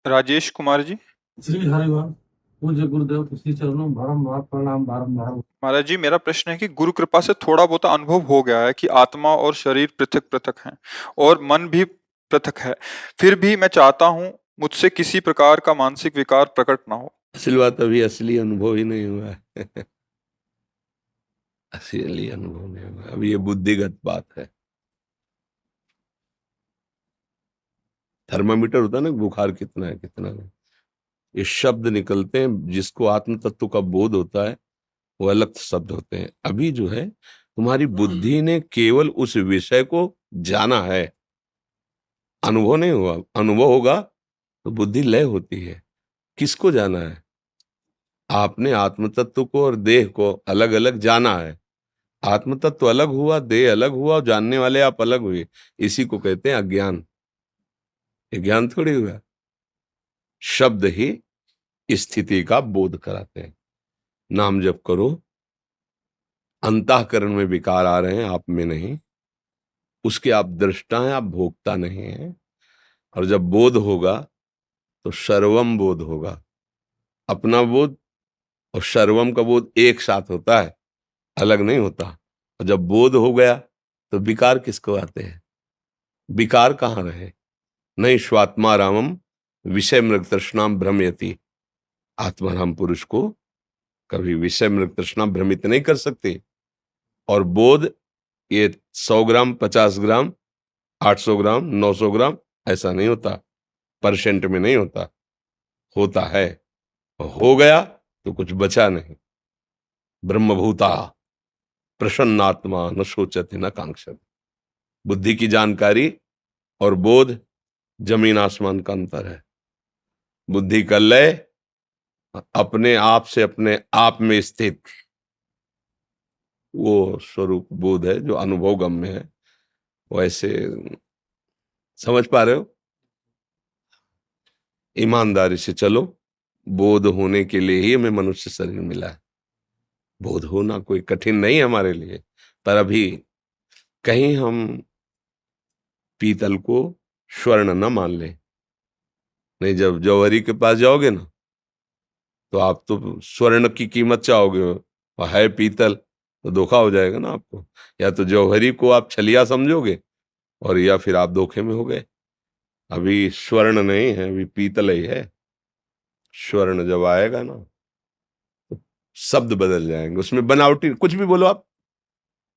राजेश कुमार जी। श्री हरिवाल पूज्य गुरुदेव के श्री चरणों बारंबार प्रणाम बारंबार। महाराज जी, मेरा प्रश्न है कि गुरु कृपा से थोड़ा बहुत अनुभव हो गया है कि आत्मा और शरीर पृथक पृथक हैं और मन भी पृथक है। फिर भी मैं चाहता हूँ मुझसे किसी प्रकार का मानसिक विकार प्रकट ना हो। असल बात अभी असली अनुभव ही नहीं हुआ है। असली अनुभव नहीं हुआ, अभी ये बुद्धिगत बात है। थर्मामीटर होता है ना, बुखार कितना है कितना नहीं, ये शब्द निकलते हैं। जिसको आत्म तत्व का बोध होता है वो अलग शब्द होते हैं। अभी जो है तुम्हारी बुद्धि ने केवल उस विषय को जाना है, अनुभव नहीं हुआ। अनुभव होगा तो बुद्धि लय होती है। किसको जाना है? आपने आत्म तत्व को और देह को अलग अलग जाना है। आत्म तत्व अलग हुआ, देह अलग हुआ और जानने वाले आप अलग हुए। इसी को कहते हैं अज्ञान। ये ज्ञान थोड़ी हुआ। शब्द ही स्थिति का बोध कराते हैं। नाम जप करो, अंतःकरण में विकार आ रहे हैं, आप में नहीं। उसके आप दृष्टा हैं, आप भोगता नहीं है। और जब बोध होगा तो सर्वम बोध होगा। अपना बोध और सर्वम का बोध एक साथ होता है, अलग नहीं होता। और जब बोध हो गया तो विकार किसको आते हैं? विकार कहाँ रहे? नहीं स्वात्मा रामम विषय मृग तृष्णाम भ्रमयति। आत्माराम पुरुष को कभी विषय मृग तृष्णा भ्रमित नहीं कर सकते। और बोध ये 100 ग्राम, 50 ग्राम, 800 ग्राम, 900 ग्राम ऐसा नहीं होता, परसेंट में नहीं होता, होता है। हो गया तो कुछ बचा नहीं। ब्रह्मभूता प्रसन्नात्मा न सोचते न कांक्षति। बुद्धि की जानकारी और बोध जमीन आसमान का अंतर है। बुद्धि का लय अपने आप से अपने आप में स्थित वो स्वरूप बोध है जो अनुभव गम्य है। वैसे समझ पा रहे हो? ईमानदारी से चलो। बोध होने के लिए ही हमें मनुष्य शरीर मिला है। बोध होना कोई कठिन नहीं है हमारे लिए। पर अभी कहीं हम पीतल को स्वर्ण न मान लें। नहीं, जब जौहरी के पास जाओगे ना तो आप तो स्वर्ण की कीमत चाहोगे और है पीतल, तो धोखा हो जाएगा ना आपको। या तो जौहरी को आप छलिया समझोगे और या फिर आप धोखे में हो गए। अभी स्वर्ण नहीं है, अभी पीतल ही है। स्वर्ण जब आएगा ना तो शब्द बदल जाएंगे, उसमें बनावटी कुछ भी बोलो आप।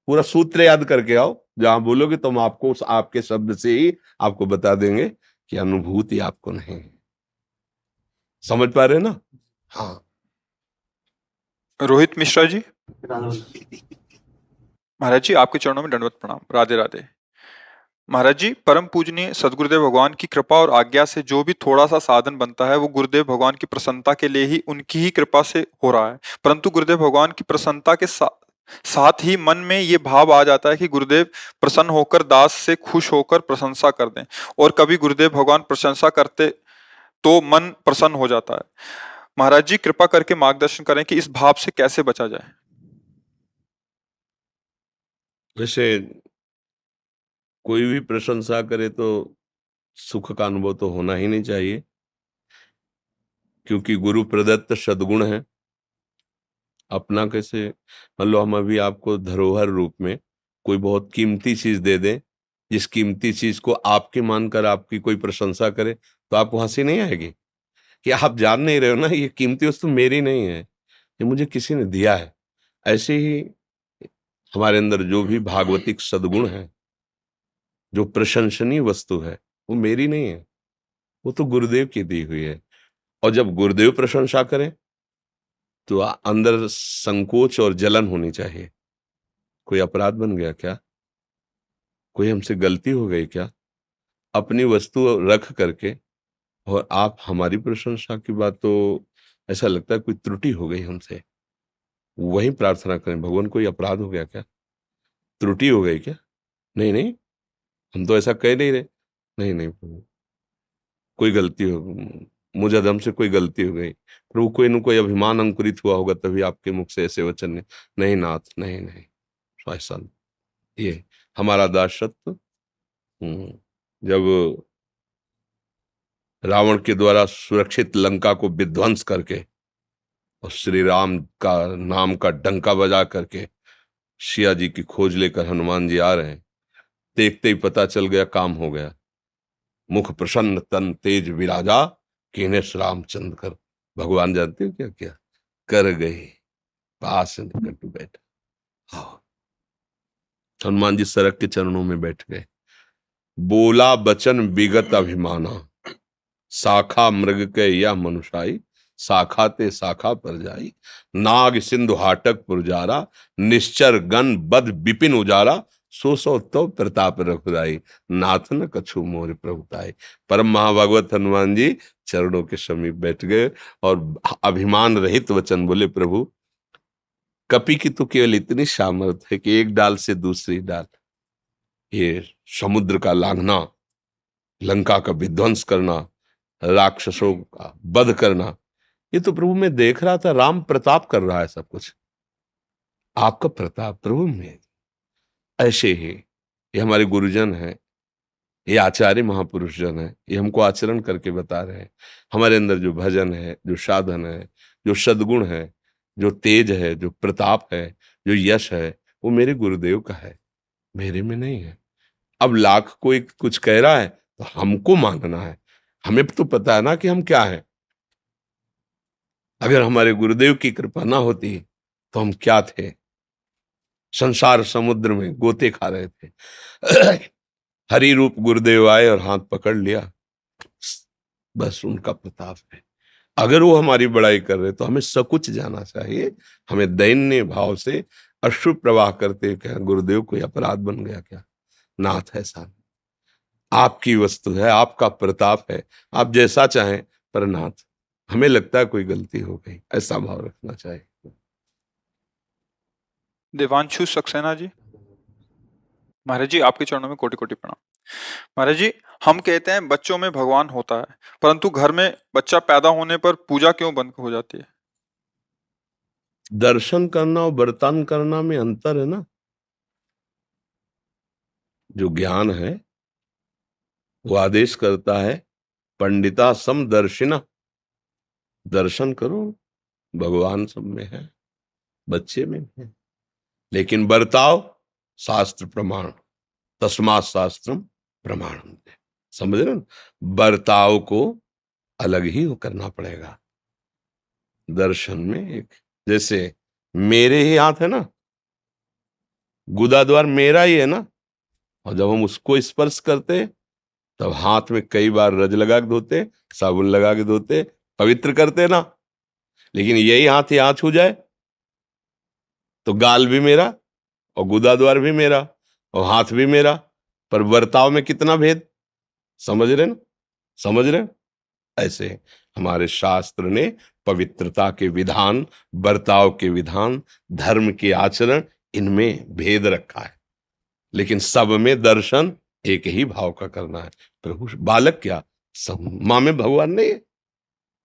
पूरा सूत्र याद करके आओ, जहां बोलोगे तो हम आपको उस आपके शब्द से ही आपको बता देंगे कि अनुभूति आपको नहीं है। समझ पा रहे हैं ना? हाँ। रोहित मिश्रा जी। महाराज जी, आपके चरणों में दंडवत प्रणाम। राधे राधे। महाराज जी, परम पूजनीय सदगुरुदेव भगवान की कृपा और आज्ञा से जो भी थोड़ा सा साधन बनता है वो गुरुदेव भगवान की प्रसन्नता के लिए ही, उनकी ही कृपा से हो रहा है। परंतु गुरुदेव भगवान की प्रसन्नता के साथ ही मन में ये भाव आ जाता है कि गुरुदेव प्रसन्न होकर दास से खुश होकर प्रशंसा कर दें। और कभी गुरुदेव भगवान प्रशंसा करते तो मन प्रसन्न हो जाता है। महाराज जी, कृपा करके मार्गदर्शन करें कि इस भाव से कैसे बचा जाए। वैसे कोई भी प्रशंसा करे तो सुख का अनुभव तो होना ही नहीं चाहिए, क्योंकि गुरु प्रदत्त सद्गुण है। अपना कैसे, मान लो हम अभी आपको धरोहर रूप में कोई बहुत कीमती चीज दे दें, जिस कीमती चीज को आपके मानकर आपकी कोई प्रशंसा करे तो आपको हंसी नहीं आएगी कि आप जान नहीं रहे हो ना, ये कीमती वस्तु मेरी नहीं है, ये मुझे किसी ने दिया है। ऐसे ही हमारे अंदर जो भी भागवतिक सद्गुण है, जो प्रशंसनीय वस्तु है, वो मेरी नहीं है, वो तो गुरुदेव की दी हुई है। और जब गुरुदेव प्रशंसा करें तो अंदर संकोच और जलन होनी चाहिए। कोई अपराध बन गया क्या? कोई हमसे गलती हो गई क्या? अपनी वस्तु रख करके और आप हमारी प्रशंसा की बात, तो ऐसा लगता है कोई त्रुटि हो गई हमसे। वही प्रार्थना करें, भगवान कोई अपराध हो गया क्या? त्रुटि हो गई क्या? नहीं नहीं, हम तो ऐसा कह नहीं रहे। नहीं नहीं प्रभु, कोई गलती हो, मुझ अधम से कोई गलती हो गई प्रभु। कोई न कोई अभिमान अंकुरित हुआ होगा तभी आपके मुख से ऐसे वचन ने। नहीं नाथ, नहीं नहीं, तो ऐसा नहीं। ये हमारा दासत्व। जब रावण के द्वारा सुरक्षित लंका को विध्वंस करके और श्री राम का नाम का डंका बजा करके सिया जी की खोज लेकर हनुमान जी आ रहे हैं। देखते ही पता चल गया, काम हो गया। मुख प्रसन्न तन तेज विराजा, कीने रामचंद्र कर। भगवान जानते हो क्या क्या कर गए, पास निकट बैठा। हाँ, हनुमान जी सड़क के चरणों में बैठ गए। बोला बचन विगत अभिमाना, शाखा मृग के यह मनुषाई, शाखा ते शाखा पर जाई। नाग सिंधु हाटक पुरजारा, निश्चर गण बद विपिन उजारा। सो सो तो प्रताप रघुराई, नाथ न कछु मोर प्रभुताई। परम महाभागवत हनुमान जी चरणों के समीप बैठ गए और अभिमान रहित वचन बोले, प्रभु कपि की तो केवल इतनी सामर्थ है कि एक डाल से दूसरी डाल, ये समुद्र का लांघना, लंका का विध्वंस करना, राक्षसों का वध करना, ये तो प्रभु मैं देख रहा था, राम प्रताप कर रहा है सब कुछ। आपका प्रताप प्रभु में ऐसे ही, ये हमारे गुरुजन हैं, ये आचार्य महापुरुष जन है, ये हमको आचरण करके बता रहे हैं। हमारे अंदर जो भजन है, जो साधन है, जो सद्गुण है, जो तेज है, जो प्रताप है, जो यश है, वो मेरे गुरुदेव का है, मेरे में नहीं है। अब लाख कोई कुछ कह रहा है तो हमको मानना है, हमें तो पता है ना कि हम क्या है। अगर हमारे गुरुदेव की कृपा ना होती तो हम क्या थे, संसार समुद्र में गोते खा रहे थे। हरि रूप गुरुदेव आए और हाथ पकड़ लिया, बस उनका प्रताप है। अगर वो हमारी बड़ाई कर रहे तो हमें सकुच जाना चाहिए, हमें दैन्य भाव से अश्रु प्रवाह करते क्या गुरुदेव कोई अपराध बन गया क्या? नाथ ऐसा आपकी वस्तु है, आपका प्रताप है, आप जैसा चाहें, पर नाथ हमें लगता है कोई गलती हो गई, ऐसा भाव रखना चाहिए। देवांशु सक्सेना जी, महाराज जी आपके चरणों में कोटि कोटि प्रणाम। महाराज जी, हम कहते हैं बच्चों में भगवान होता है, परंतु घर में बच्चा पैदा होने पर पूजा क्यों बंद हो जाती है? दर्शन करना और बर्तान करना में अंतर है ना। जो ज्ञान है वो आदेश करता है, पंडिता समदर्शिना, दर्शन करो, भगवान सब में है, बच्चे में है। लेकिन बर्ताव शास्त्र प्रमाण, तस्मात् शास्त्रम प्रमाणम, समझ रहे ना? बर्ताव को अलग ही करना पड़ेगा। दर्शन में एक, जैसे मेरे ही हाथ है ना, गुदा द्वार मेरा ही है ना, और जब हम उसको स्पर्श करते तब हाथ में कई बार रज लगा के धोते, साबुन लगा के धोते, पवित्र करते ना। लेकिन यही हाथ यहाँ छू जाए तो गाल भी मेरा और गुदा द्वार भी मेरा और हाथ भी मेरा, पर बर्ताव में कितना भेद, समझ रहे ना? समझ रहे? ऐसे हमारे शास्त्र ने पवित्रता के विधान, बर्ताव के विधान, धर्म के आचरण, इनमें भेद रखा है। लेकिन सब में दर्शन एक ही भाव का करना है। प्रभु बालक क्या, सब माँ में भगवान नहीं है,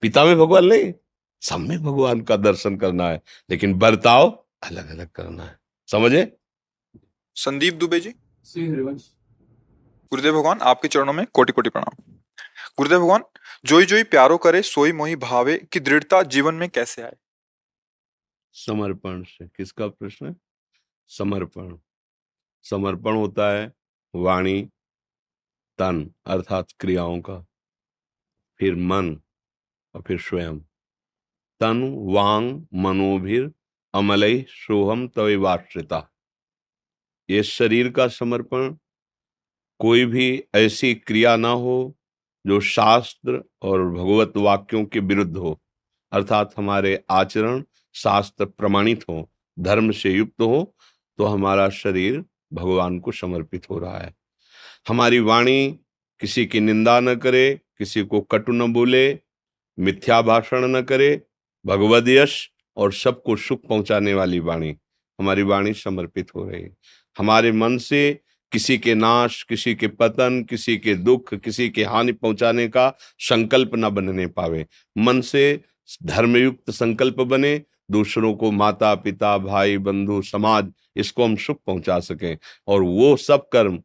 पिता में भगवान नहीं है, सब में भगवान का दर्शन करना है, लेकिन बर्ताव अलग अलग करना है। समझे? संदीप दुबे जी, श्री हरिवंश। गुरुदेव भगवान आपके चरणों में कोटि कोटि प्रणाम। गुरुदेव भगवान, जोई जोई प्यारो करे सोई मोहि भावे की दृढ़ता जीवन में कैसे आए? समर्पण से। किसका प्रश्न है? समर्पण। समर्पण होता है वाणी तन अर्थात क्रियाओं का, फिर मन और फिर स्वयं। तन वांग मनोभिर अमलई सोहम तवेवाश्रिता, ये शरीर का समर्पण। कोई भी ऐसी क्रिया ना हो जो शास्त्र और भगवत वाक्यों के विरुद्ध हो, अर्थात हमारे आचरण शास्त्र प्रमाणित हो, धर्म से युक्त हो, तो हमारा शरीर भगवान को समर्पित हो रहा है। हमारी वाणी किसी की निंदा न करे, किसी को कटु न बोले, मिथ्या भाषण न करे, भगवद यश और सबको सुख पहुंचाने वाली वाणी, हमारी वाणी समर्पित हो रही है। हमारे मन से किसी के नाश, किसी के पतन, किसी के दुख, किसी के हानि पहुंचाने का संकल्प न बनने पावे। मन से धर्मयुक्त संकल्प बने, दूसरों को, माता पिता भाई बंधु समाज, इसको हम सुख पहुंचा सकें। और वो सब कर्म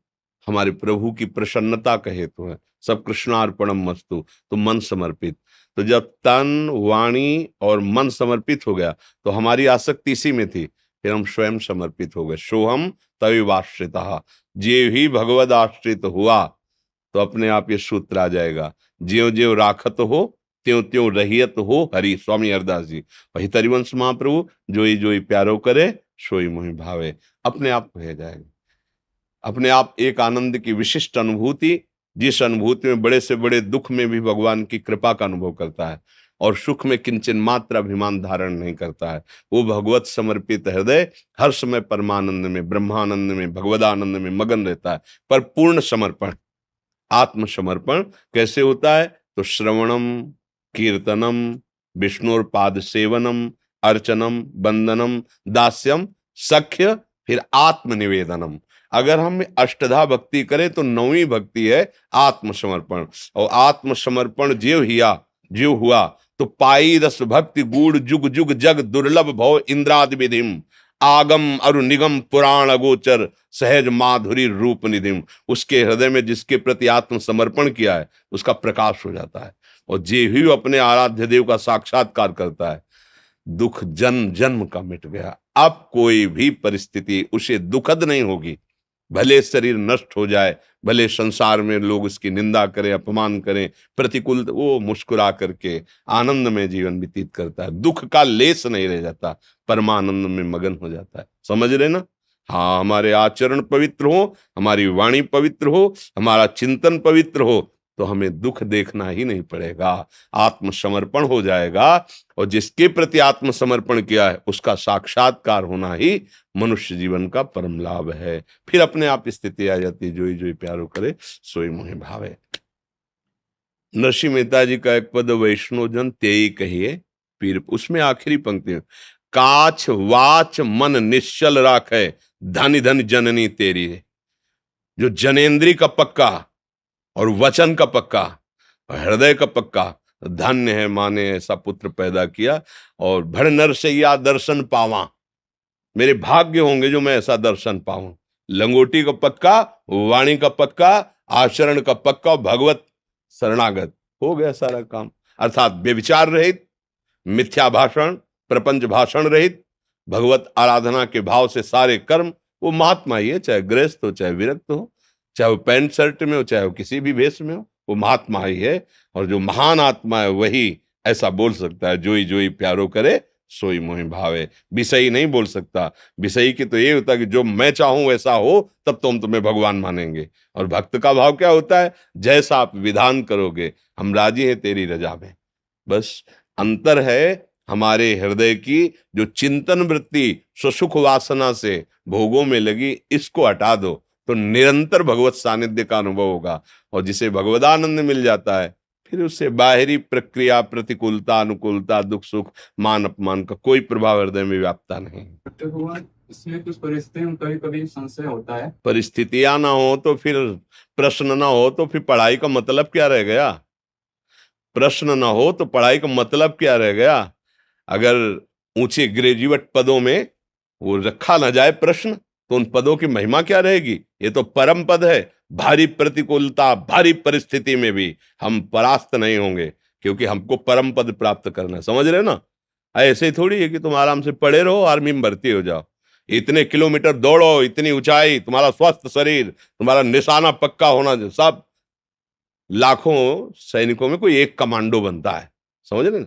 हमारे प्रभु की प्रसन्नता का हेतु है। सब कृष्णार्पणम मस्तु, तो मन समर्पित। तो जब तन, वाणी और मन समर्पित हो गया तो हमारी आसक्ति इसी में थी, फिर हम स्वयं समर्पित हो गए। सोहम तविवाश्रितः, जे ही भगवद आश्रित हुआ तो अपने आप ये सूत्र आ जाएगा, ज्यों ज्यों राखत हो त्यों त्यों रहियत हो हरि। स्वामी हरदास जी, वही तरिवंश महाप्रभु, जोई जोई प्यारो करे सोई मोहि भावे, अपने आप हो जाएगा। अपने आप एक आनंद की विशिष्ट अनुभूति, जिस अनुभूति में बड़े से बड़े दुख में भी भगवान की कृपा का अनुभव करता है और सुख में किंचन मात्र अभिमान धारण नहीं करता है, वो भगवत समर्पित हृदय हर समय परमानंद में, ब्रह्मानंद में, भगवदानंद में मगन रहता है। पर पूर्ण समर्पण, आत्मसमर्पण कैसे होता है? तो श्रवणम, कीर्तनम, विष्णुर्पाद सेवनम, अर्चनम, वंदनम, दास्यम, सख्य, फिर आत्मनिवेदनम। अगर हम अष्टधा भक्ति करें तो नौवीं भक्ति है आत्मसमर्पण। और आत्मसमर्पण ज्यों हुआ तो पाई रस भक्ति गूढ़ जुग जुग जग दुर्लभ भव इंद्रादि विधिम, आगम अरु निगम पुराण अगोचर सहज माधुरी रूप निधिम। उसके हृदय में जिसके प्रति आत्म समर्पण किया है उसका प्रकाश हो जाता है, और जे ही अपने आराध्य देव का साक्षात्कार करता है, दुख जन्म जन्म का मिट गया। अब कोई भी परिस्थिति उसे दुखद नहीं होगी, भले शरीर नष्ट हो जाए, भले संसार में लोग उसकी निंदा करें, अपमान करें, प्रतिकूल, वो मुस्कुरा करके आनंद में जीवन व्यतीत करता है। दुख का लेस नहीं रह जाता, परमानंद में मगन हो जाता है। समझ रहे ना? हाँ, हमारे आचरण पवित्र हो, हमारी वाणी पवित्र हो, हमारा चिंतन पवित्र हो, तो हमें दुख देखना ही नहीं पड़ेगा, आत्मसमर्पण हो जाएगा। और जिसके प्रति आत्मसमर्पण किया है उसका साक्षात्कार होना ही मनुष्य जीवन का परम लाभ है। फिर अपने आप स्थिति आ जाती है, जोई जोई प्यारो करे सोई मोहि भावे। नरसिंह मेहता जी का एक पद, वैष्णव जन तेई कहिए पीर, उसमें आखिरी पंक्ति में, काछ वाच मन निश्चल राखे धन धन जननी तेरी। जो जनेन्द्री का पक्का और वचन का पक्का और हृदय का पक्का, धन्य है माने ऐसा पुत्र पैदा किया। और भड़ नरसैया दर्शन पावा, मेरे भाग्य होंगे जो मैं ऐसा दर्शन पाऊं। लंगोटी का पक्का, वाणी का पक्का, आचरण का पक्का, भगवत शरणागत, हो गया सारा काम। अर्थात व्यभिचार रहित, मिथ्या भाषण, प्रपंच भाषण रहित, भगवत आराधना के भाव से सारे कर्म। वो महात्मा ही है, चाहे गृहस्थ हो, चाहे विरक्त हो, चाहे वो पैंट शर्ट में हो, चाहे वो किसी भी वेश में हो, वो महात्मा ही है। और जो महान आत्मा है वही ऐसा बोल सकता है, जोई जोई प्यारो करे सोई मोहि भावे। विषयी नहीं बोल सकता। विषयी की तो ये होता है कि जो मैं चाहूं वैसा हो तब तो हम तुम्हें भगवान मानेंगे। और भक्त का भाव क्या होता है? जैसा आप विधान करोगे हम राजी हैं तेरी रजा में। बस अंतर है हमारे हृदय की जो चिंतन वृत्ति स्वसुख वासना से भोगों में लगी, इसको हटा दो तो निरंतर भगवत सानिध्य का अनुभव होगा। और जिसे भगवदानंद मिल जाता है फिर उससे बाहरी प्रक्रिया, प्रतिकूलता, अनुकूलता, दुख सुख, मान अपमान का कोई प्रभाव हृदय में व्यापता नहीं। तो भगवान, इसमें कुछ परिस्थितियों में कभी कभी संशय होता है। परिस्थितियां ना हो तो फिर प्रश्न ना हो तो फिर पढ़ाई का मतलब क्या रह गया? प्रश्न ना हो तो पढ़ाई का मतलब क्या रह गया? अगर ऊंचे ग्रेजुएट पदों में वो रखा ना जाए प्रश्न तो उन पदों की महिमा क्या रहेगी? ये तो परम पद है। भारी प्रतिकूलता, भारी परिस्थिति में भी हम परास्त नहीं होंगे, क्योंकि हमको परम पद प्राप्त करना है। समझ रहे हो ना? ऐसे ही थोड़ी है कि तुम आराम से पड़े रहो, आर्मी में भर्ती हो जाओ, इतने किलोमीटर दौड़ो, इतनी ऊंचाई, तुम्हारा स्वस्थ शरीर, तुम्हारा निशाना पक्का होना, सब लाखों सैनिकों में कोई एक कमांडो बनता है। समझ रहे ना?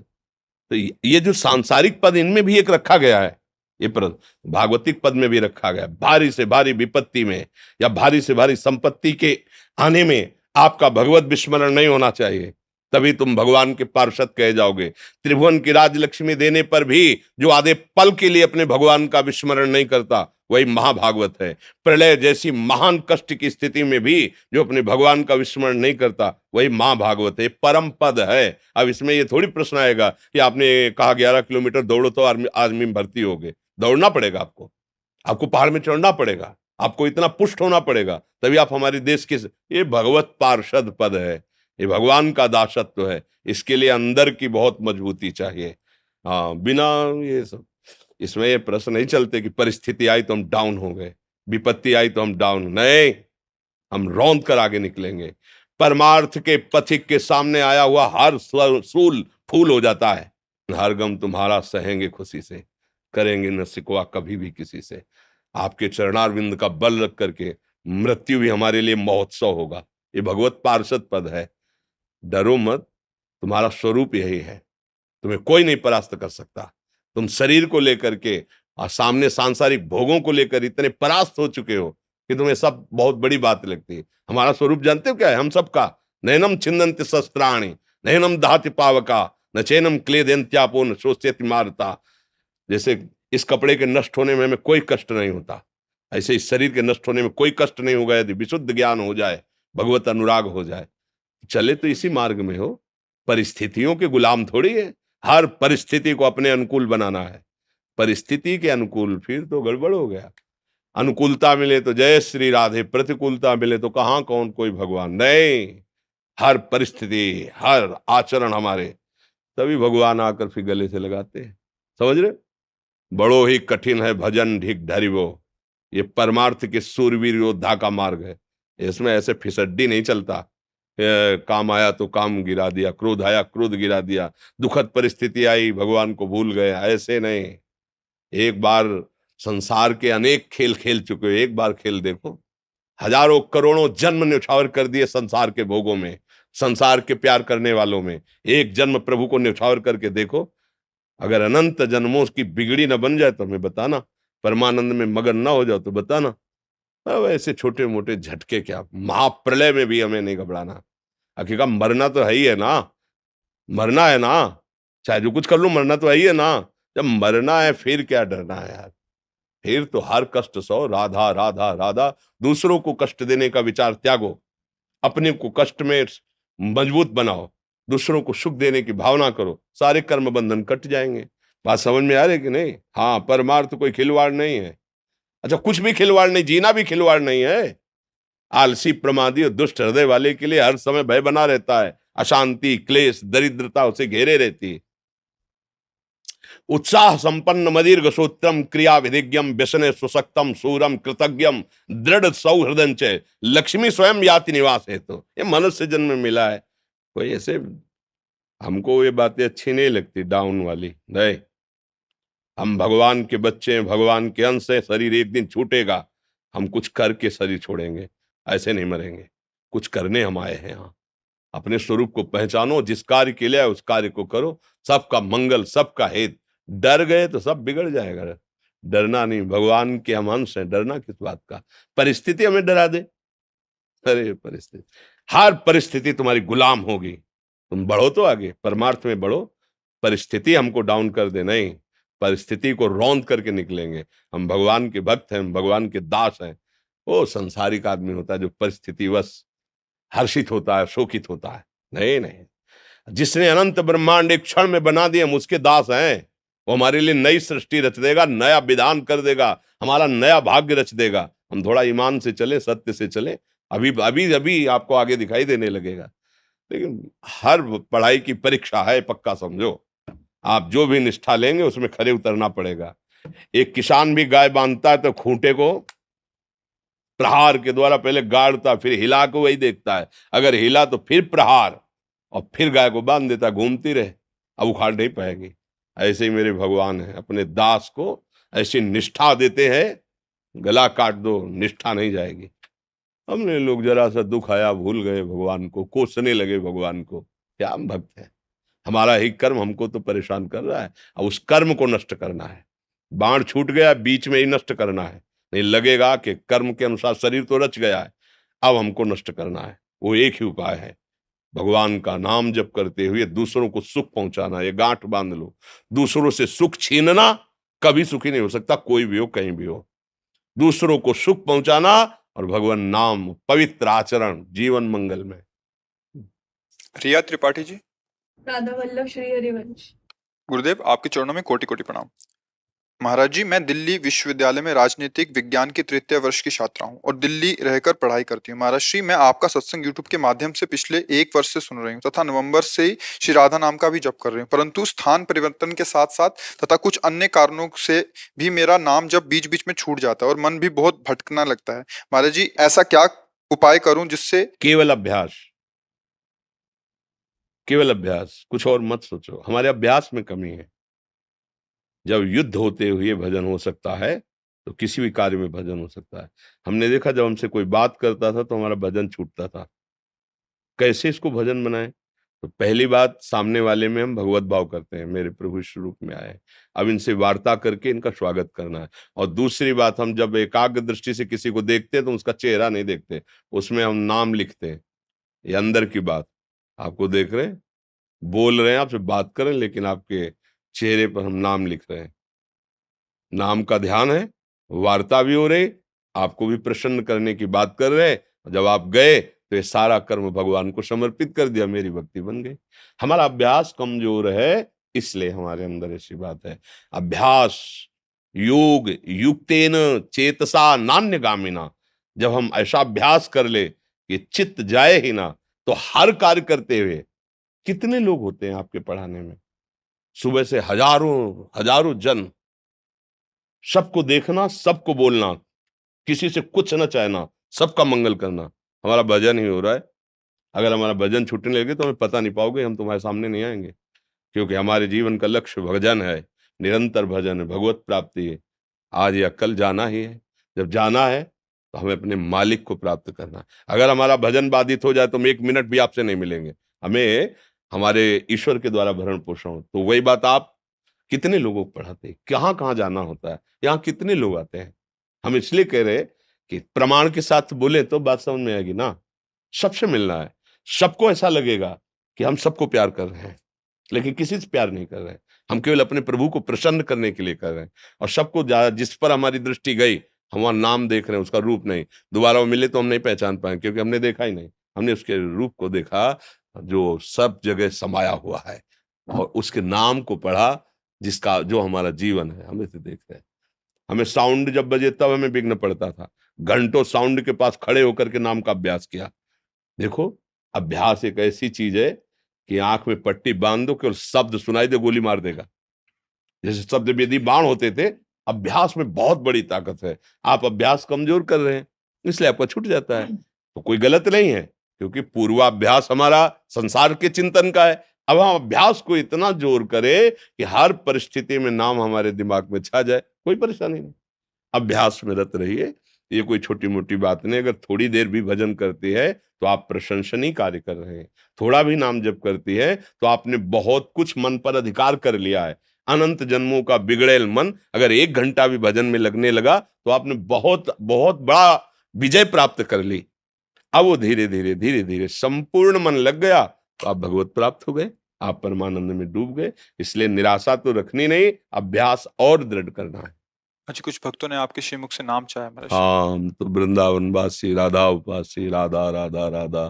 तो ये जो सांसारिक पद, इनमें भी एक रखा गया है, ये पद भागवतिक पद में भी रखा गया। भारी से भारी विपत्ति में या भारी से भारी संपत्ति के आने में आपका भगवत विस्मरण नहीं होना चाहिए, तभी तुम भगवान के पार्षद कहे जाओगे। त्रिभुवन की राजलक्ष्मी देने पर भी जो आधे पल के लिए अपने भगवान का विस्मरण नहीं करता वही महाभागवत है। प्रलय जैसी महान कष्ट की स्थिति में भी जो अपने भगवान का विस्मरण नहीं करता वही महाभागवत है, परम पद है। अब इसमें ये थोड़ी प्रश्न आएगा कि आपने कहा 11 किलोमीटर दौड़ो तो आर्मी में भर्ती होगे। दौड़ना पड़ेगा, आपको पहाड़ में चढ़ना पड़ेगा, आपको इतना पुष्ट होना पड़ेगा, तभी आप हमारे देश के। ये भगवत पार्षद पद है, ये भगवान का दासत्व है। इसके लिए अंदर की बहुत मजबूती चाहिए। हाँ, बिना ये सब इसमें ये प्रश्न नहीं चलते कि परिस्थिति आई तो हम डाउन हो गए, विपत्ति आई तो हम डाउन नहीं। हम रौंद कर आगे निकलेंगे। परमार्थ के पथिक के सामने आया हुआ हर सूल फूल हो जाता है। हर गम तुम्हारा सहेंगे खुशी से, करेंगे न सिकवा कभी भी किसी से। आपके चरणारविंद का बल रख करके मृत्यु भी हमारे लिए महोत्सव होगा। ये भगवत पार्षद पद है। डरो मत, तुम्हारा स्वरूप यही है, तुम्हें कोई नहीं परास्त कर सकता। तुम शरीर को लेकर के और सामने सांसारिक भोगों को लेकर इतने परास्त हो चुके हो कि तुम्हें सब बहुत बड़ी बात लगती है। हमारा स्वरूप जानते हो क्या है? हम सबका नैनम छिन्दन्ति शस्त्राणि नैनम दहति पावका न चैनम क्लेदयन्त्यापो न शोष्यति मारता। जैसे इस कपड़े के नष्ट होने में हमें कोई कष्ट नहीं होता, ऐसे इस शरीर के नष्ट होने में कोई कष्ट नहीं होगा यदि विशुद्ध ज्ञान हो जाए, भगवत अनुराग हो जाए। चले तो इसी मार्ग में हो, परिस्थितियों के गुलाम थोड़ी है। हर परिस्थिति को अपने अनुकूल बनाना है। परिस्थिति के अनुकूल फिर तो गड़बड़ हो गया। अनुकूलता मिले तो जय श्री राधे, प्रतिकूलता मिले तो कहां कौन कोई भगवान। नहीं, हर परिस्थिति हर आचरण हमारे, तभी भगवान आकर फिर गले से लगाते हैं। समझ रहे? बड़ो ही कठिन है भजन ढिक ढरिवो, ये परमार्थ के सूरवीर योद्धा का मार्ग है। इसमें ऐसे फिसड्डी नहीं चलता। काम आया तो काम गिरा दिया, क्रोध आया क्रोध गिरा दिया, दुखद परिस्थिति आई भगवान को भूल गए, ऐसे नहीं। एक बार संसार के अनेक खेल खेल चुके हो, एक बार खेल देखो। हजारों करोड़ों जन्म न्यौछावर कर दिए संसार के भोगों में, संसार के प्यार करने वालों में। एक जन्म प्रभु को न्यौछावर करके देखो। अगर अनंत जन्मों की बिगड़ी न बन जाए तो हमें बताना, परमानंद में मगन ना हो जाओ तो बताना। अब ऐसे छोटे मोटे झटके क्या, महाप्रलय में भी हमें नहीं घबराना। हकीकत मरना तो है ही है ना, मरना है ना, चाहे जो कुछ कर लूं मरना तो है ही है ना। जब मरना है फिर क्या डरना है यार। फिर तो हर कष्ट सो, राधा राधा राधा। दूसरों को कष्ट देने का विचार त्यागो, अपने को कष्ट में मजबूत बनाओ, दूसरों को सुख देने की भावना करो, सारे कर्म बंधन कट जाएंगे। बात समझ में आ रही कि नहीं? हाँ, परमार्थ कोई खिलवाड़ नहीं है। अच्छा, कुछ भी खिलवाड़ नहीं, जीना भी खिलवाड़ नहीं है। आलसी प्रमादी और दुष्ट हृदय वाले के लिए हर समय भय बना रहता है। अशांति क्लेश दरिद्रता उसे घेरे रहती है। उत्साह संपन्न मदीर्घ सूत्रम क्रिया विधिज्ञम व्यसने सुशक्तम सूरम कृतज्ञम दृढ़ सौहृदं च लक्ष्मी स्वयं याति निवास है। तो ये मनुष्य जन्म में मिला है। कोई ऐसे हमको ये बातें अच्छी नहीं लगती डाउन वाली। नहीं, हम भगवान के बच्चे हैं, भगवान के अंश हैं। शरीर एक दिन छूटेगा, हम कुछ करके शरीर छोड़ेंगे, ऐसे नहीं मरेंगे। कुछ करने हम आए हैं यहाँ। अपने स्वरूप को पहचानो, जिस कार्य के लिए उस कार्य को करो, सबका मंगल सबका हित। डर गए तो सब बिगड़ जाएगा। डरना नहीं, भगवान के हम अंश हैं, डरना किस बात का। परिस्थिति हमें डरा दे, अरे परिस्थिति, हर परिस्थिति तुम्हारी गुलाम होगी। तुम बढ़ो तो आगे, परमार्थ में बढ़ो। परिस्थिति हमको डाउन कर दे नहीं, परिस्थिति को रौंद करके निकलेंगे। हम भगवान के भक्त हैं, हम भगवान के दास हैं। वो संसारिक आदमी होता है जो परिस्थितिवश हर्षित होता है, शोकित होता है। नहीं नहीं, जिसने अनंत ब्रह्मांड एक क्षण में बना दिए, हम उसके दास हैं। वो हमारे लिए नई सृष्टि रच देगा, नया विधान कर देगा, हमारा नया भाग्य रच देगा। हम थोड़ा ईमान से चले, सत्य से चले, अभी अभी अभी आपको आगे दिखाई देने लगेगा। लेकिन हर पढ़ाई की परीक्षा है, पक्का समझो। आप जो भी निष्ठा लेंगे उसमें खरे उतरना पड़ेगा। एक किसान भी गाय बांधता है तो खूंटे को प्रहार के द्वारा पहले गाड़ता, फिर हिला को वही देखता है। अगर हिला तो फिर प्रहार, और फिर गाय को बांध देता, घूमती रहे, अब उखाड़ नहीं पाएगी। ऐसे ही मेरे भगवान है, अपने दास को ऐसी निष्ठा देते हैं, गला काट दो, निष्ठा नहीं जाएगी। हमने लोग जरा सा दुख आया भूल गए भगवान को, कोसने लगे भगवान को। क्या हम भक्त हैं? हमारा ही कर्म हमको तो परेशान कर रहा है, अब उस कर्म को नष्ट करना है। बाण छूट गया, बीच में ही नष्ट करना है। नहीं लगेगा कि कर्म के अनुसार शरीर तो रच गया है, अब हमको नष्ट करना है। वो एक ही उपाय है, भगवान का नाम जप करते हुए दूसरों को सुख पहुंचाना। ये गांठ बांध लो, दूसरों से सुख छीनना कभी सुखी नहीं हो सकता, कोई भी हो कहीं भी हो। दूसरों को सुख पहुंचाना और भगवान नाम, पवित्र आचरण, जीवन मंगल में। रिया त्रिपाठी जी। राधा वल्लभ श्री हरिवंश। गुरुदेव, आपके चरणों में कोटि कोटि प्रणाम। महाराज जी, मैं दिल्ली विश्वविद्यालय में राजनीतिक विज्ञान की तृतीय वर्ष की छात्रा हूँ और दिल्ली रहकर पढ़ाई करती हूँ। महाराज श्री, मैं आपका सत्संग यूट्यूब के माध्यम से पिछले 1 वर्ष से सुन रही हूँ तथा नवंबर से ही श्री राधा नाम का भी जप कर रही हूँ, परंतु स्थान परिवर्तन के साथ साथ तथा कुछ अन्य कारणों से भी मेरा नाम जब बीच बीच में छूट जाता है और मन भी बहुत भटकना लगता है। महाराज जी, ऐसा क्या उपाय करूं जिससे केवल अभ्यास, केवल अभ्यास, कुछ और मत सोचो। हमारे अभ्यास में कमी है। जब युद्ध होते हुए भजन हो सकता है तो किसी भी कार्य में भजन हो सकता है। हमने देखा जब हमसे कोई बात करता था तो हमारा भजन छूटता था। कैसे इसको भजन बनाएं? तो पहली बात, सामने वाले में हम भगवत भाव करते हैं, मेरे प्रभु इस रूप में आए, अब इनसे वार्ता करके इनका स्वागत करना है। और दूसरी बात, हम जब एकाग्र दृष्टि से किसी को देखते हैं तो उसका चेहरा नहीं देखते, उसमें हम नाम लिखते हैं। ये अंदर की बात, आपको देख रहे हैं, बोल रहे हैं, आपसे बात करें, लेकिन आपके चेहरे पर हम नाम लिख रहे हैं। नाम का ध्यान है, वार्ता भी हो रही, आपको भी प्रसन्न करने की बात कर रहे हैं। जब आप गए तो ये सारा कर्म भगवान को समर्पित कर दिया, मेरी भक्ति बन गई। हमारा अभ्यास कमजोर है, इसलिए हमारे अंदर ऐसी बात है। अभ्यास योग युक्तेन चेतसा नान्यगामिना, जब हम ऐसा अभ्यास कर ले कि चित्त जाए ही ना, तो हर कार्य करते हुए, कितने लोग होते हैं आपके पढ़ाने में, सुबह से हजारों हजारों जन, सबको देखना, सबको बोलना, किसी से कुछ न चाहना, सबका मंगल करना, हमारा भजन ही हो रहा है। अगर हमारा भजन छूटने लगे तो हमें पता नहीं पाओगे, हम तुम्हारे सामने नहीं आएंगे, क्योंकि हमारे जीवन का लक्ष्य भजन है, निरंतर भजन है, भगवत प्राप्ति है। आज या कल जाना ही है, जब जाना है तो हमें अपने मालिक को प्राप्त करना है। अगर हमारा भजन बाधित हो जाए तो हम 1 मिनट भी आपसे नहीं मिलेंगे, हमें हमारे ईश्वर के द्वारा भरण पोषण हो। तो वही बात, आप कितने लोगों को पढ़ाते हैं, कहाँ कहाँ जाना होता है, यहाँ कितने लोग आते हैं। हम इसलिए कह रहे कि प्रमाण के साथ बोले तो बात समझ में आएगी ना। सबसे मिलना है, सबको ऐसा लगेगा कि हम सबको प्यार कर रहे हैं, लेकिन किसी से प्यार नहीं कर रहे हैं, हम केवल अपने प्रभु को प्रसन्न करने के लिए कर रहे हैं। और सबको जिस पर हमारी दृष्टि गई, हम वहां नाम देख रहे हैं, उसका रूप नहीं। दोबारा वो मिले तो हम नहीं पहचान पाए, क्योंकि हमने देखा ही नहीं, हमने उसके रूप को देखा जो सब जगह समाया हुआ है, और उसके नाम को पढ़ा जिसका, जो हमारा जीवन है, हम इसे देख रहे हैं। हमें साउंड जब बजे तब हमें विघ्न पड़ता था, घंटों साउंड के पास खड़े होकर के नाम का अभ्यास किया। देखो, अभ्यास एक ऐसी चीज है कि आंख में पट्टी बांध दो, केवल शब्द सुनाई दे, गोली मार देगा। जैसे शब्द वेदी बाण होते थे, अभ्यास में बहुत बड़ी ताकत है। आप अभ्यास कमजोर कर रहे हैं, इसलिए आपका छूट जाता है। तो कोई गलत नहीं है, क्योंकि पूर्वाभ्यास हमारा संसार के चिंतन का है। अब हम अभ्यास को इतना जोर करें कि हर परिस्थिति में नाम हमारे दिमाग में छा जाए, कोई परेशानी नहीं। अभ्यास में रत रहिए, ये कोई छोटी मोटी बात नहीं। अगर थोड़ी देर भी भजन करती है तो आप प्रशंसनीय कार्य कर रहे हैं। थोड़ा भी नाम जप करती है तो आपने बहुत कुछ मन पर अधिकार कर लिया है। अनंत जन्मों का बिगड़ेल मन अगर 1 घंटा भी भजन में लगने लगा तो आपने बहुत बहुत बड़ा विजय प्राप्त कर ली। अब वो धीरे धीरे धीरे धीरे संपूर्ण मन लग गया तो आप भगवत प्राप्त हो गए, आप परमानंद में डूब गए। इसलिए निराशा तो रखनी नहीं, अभ्यास और दृढ़ करना है। अच्छा, कुछ भक्तों ने आपके श्रीमुख से नाम चाहा महाराज। हाँ, हम तो वृंदावन वासी, राधा उपासी, राधा राधा राधा,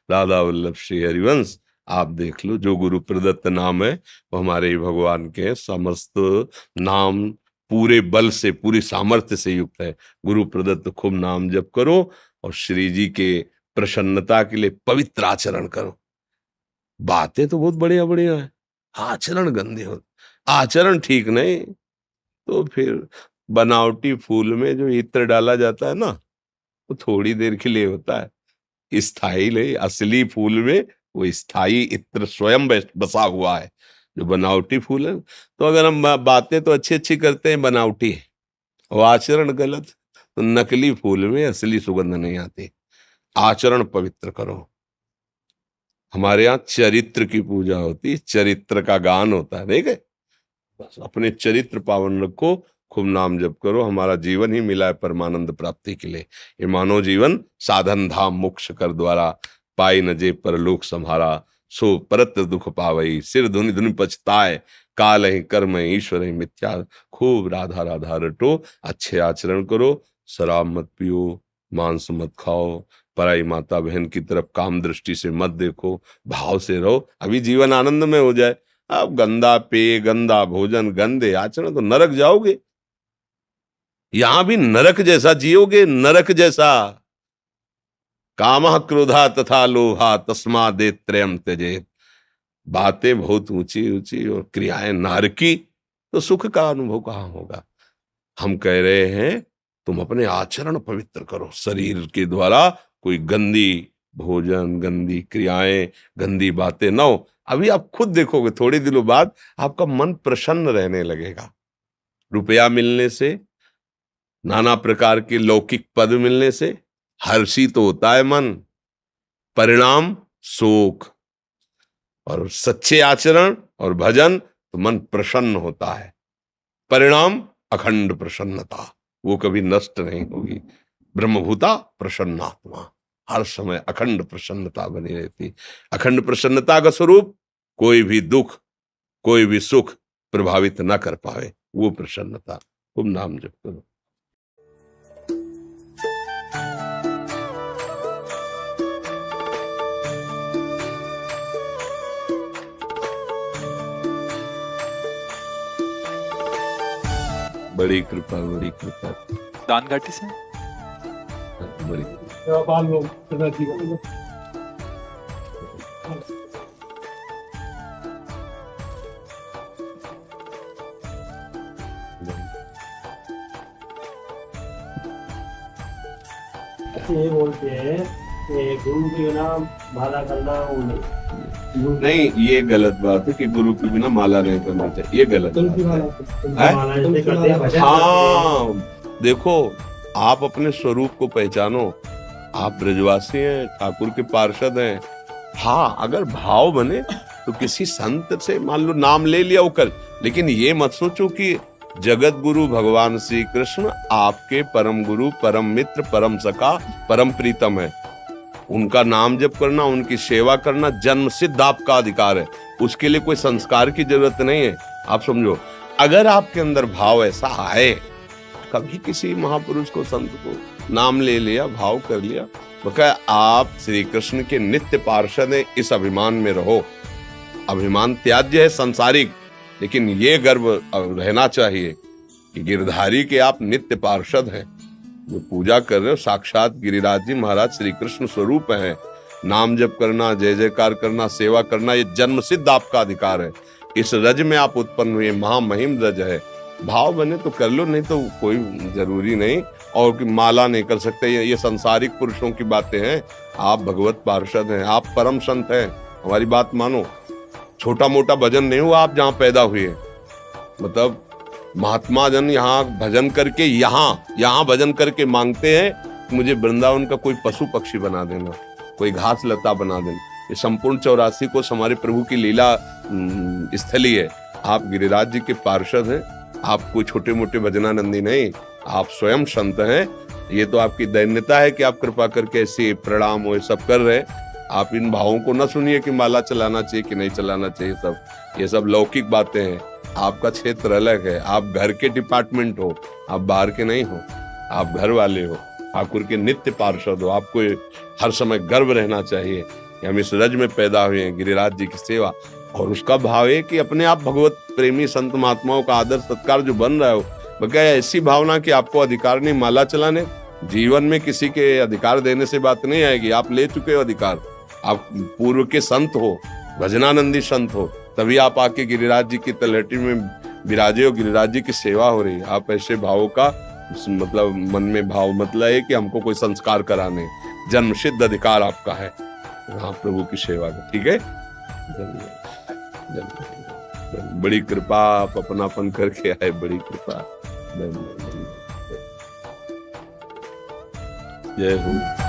राधा वल्लभ श्री हरिवंश। आप देख लो, जो गुरु प्रदत्त नाम है वो हमारे ही भगवान के समस्त नाम पूरे बल से, पूरी सामर्थ्य से युक्त है। गुरु प्रदत्त खूब नाम जप करो और श्री जी के प्रसन्नता के लिए पवित्र आचरण करो। बातें तो बहुत बढ़िया बढ़िया है, आचरण गंदे हो, आचरण ठीक नहीं तो फिर बनावटी फूल में जो इत्र डाला जाता है ना, वो थोड़ी देर के लिए होता है, स्थायी नहीं। असली फूल में वो स्थायी इत्र स्वयं बसा हुआ है। जो बनावटी फूल है, तो अगर हम बातें तो अच्छी अच्छी करते हैं, बनावटी है, और आचरण गलत, तो नकली फूल में असली सुगंध नहीं आती। आचरण पवित्र करो। हमारे यहाँ चरित्र की पूजा होती है, चरित्र का गान होता है, ठीक है। बस अपने चरित्र पावन रखो, खूब नाम जप करो। हमारा जीवन ही मिला है परमानंद प्राप्ति के लिए। ये मानव जीवन साधन धाम मोक्ष कर द्वारा, पाई न जे परलोक संहारा, सो परत्र दुख पावई, सिर धुनि धुनि पछताए, काल ही कर्म ईश्वर ही मिथ्या। खूब राधा राधा रटो, अच्छे आचरण करो, शराब मत पियो, मांस मत खाओ, पराई माता बहन की तरफ काम दृष्टि से मत देखो, भाव से रहो, अभी जीवन आनंद में हो जाए। अब गंदा पेय, गंदा भोजन, गंदे आचरण, तो नरक जाओगे। यहां भी नरक जैसा जियोगे, नरक जैसा। कामः क्रोधा तथा लोभा तस्मा दे त्रयम त्यजेत। बातें बहुत ऊंची ऊंची और क्रियाएं नारकी, तो सुख का अनुभव कहां होगा। हम कह रहे हैं तुम अपने आचरण पवित्र करो, शरीर के द्वारा कोई गंदी भोजन, गंदी क्रियाएं, गंदी बातें ना हो। अभी आप खुद देखोगे थोड़े दिनों बाद आपका मन प्रसन्न रहने लगेगा। रुपया मिलने से, नाना प्रकार के लौकिक पद मिलने से हर्षित होता है मन, परिणाम शोक। और सच्चे आचरण और भजन तो मन प्रसन्न होता है, परिणाम अखंड प्रसन्नता, वो कभी नष्ट नहीं होगी। ब्रह्मभूता प्रसन्नात्मा, हर समय अखंड प्रसन्नता बनी रहती। अखंड प्रसन्नता का स्वरूप कोई भी दुख, कोई भी सुख प्रभावित न कर पावे, वो प्रसन्नता। खूब नाम जप करो। बड़ी कृपा, बड़ी कृपा, दान घाटी से बड़ी बाल लोग सदा जीवन ये बोलते हैं कि गुरु के बिना माला करना वो नहीं, ये गलत बात है कि गुरु के बिना माला नहीं करना चाहिए, ये गलत बात है। हाँ, देखो, आप अपने स्वरूप को पहचानो। आप ब्रजवासी हैं, ठाकुर के पार्षद हैं। हाँ, अगर भाव बने तो किसी संत से मान लो नाम ले लिया वो कर, लेकिन ये मत सोचो कि जगत गुरु भगवान श्री कृष्ण आपके परम गुरु, परम मित्र, परम सखा, परम प्रीतम है। उनका नाम जप करना, उनकी सेवा करना जन्म सिद्ध आपका अधिकार है। उसके लिए कोई संस्कार की जरूरत नहीं है। आप समझो, अगर आपके अंदर भाव ऐसा आए, कभी किसी महापुरुष को, संत को नाम ले लिया, भाव कर लिया, तो क्या आप श्री कृष्ण के नित्य पार्षद हैं, इस अभिमान में रहो। अभिमान त्याज्य है, संसारिक, लेकिन ये गर्व रहना चाहिए कि गिरधारी के आप नित्य पार्षद हैं। जो पूजा कर रहे हो साक्षात गिरिराज जी महाराज श्री कृष्ण स्वरूप है। नाम जप करना, जय जयकार करना, सेवा करना, ये जन्म सिद्ध आपका अधिकार है। इस रज में आप उत्पन्न हुए, महामहिम रज है। भाव बने तो कर लो, नहीं तो कोई जरूरी नहीं। और कि माला नहीं कर सकते, ये संसारिक पुरुषों की बातें हैं। आप भगवत पार्षद हैं, आप परम संत हैं, हमारी बात मानो। छोटा मोटा भजन नहीं हुआ आप जहाँ पैदा हुए, मतलब महात्मा जन यहाँ भजन करके, यहाँ भजन करके मांगते हैं मुझे वृंदावन का कोई पशु पक्षी बना देना, कोई घास लता बना देना। ये संपूर्ण 84 कोस हमारे प्रभु की लीला स्थली है। आप गिरिराज जी के पार्षद हैं, आप कोई छोटे मोटे भजनानंदी नहीं, आप स्वयं संत हैं। ये तो आपकी दैन्यता है कि आप कृपा करके ऐसे प्रणाम वो सब कर रहे। आप इन भावों को न सुनिए कि माला चलाना चाहिए कि नहीं चलाना चाहिए, ये सब लौकिक बातें हैं। आपका क्षेत्र अलग है, आप घर के डिपार्टमेंट हो, आप बाहर के नहीं हो, आप घर वाले हो, ठाकुर के नित्य पार्षद हो। आपको हर समय गर्व रहना चाहिए कि हम इस रज में पैदा हुए हैं, गिरिराज जी की सेवा। और उसका भाव है कि अपने आप भगवत प्रेमी संत महात्माओं का आदर सत्कार जो बन रहा हो, बकाया ऐसी भावना कि आपको अधिकार नहीं माला चलाने। जीवन में किसी के अधिकार देने से बात नहीं आएगी, आप ले चुके हो अधिकार। आप पूर्व के संत हो, भजनानंदी संत हो, तभी आप आके गिरिराज जी की तलहटी में विराजे हो, गिरिराज जी की सेवा हो रही है। आप ऐसे भावों का मतलब मन में भाव मतलब है कि हमको कोई संस्कार कराने, जन्म सिद्ध अधिकार आपका है हाँ प्रभु की सेवा का। ठीक है, बड़ी कृपा, आप अपनापन करके आए, बड़ी कृपा। जय हो।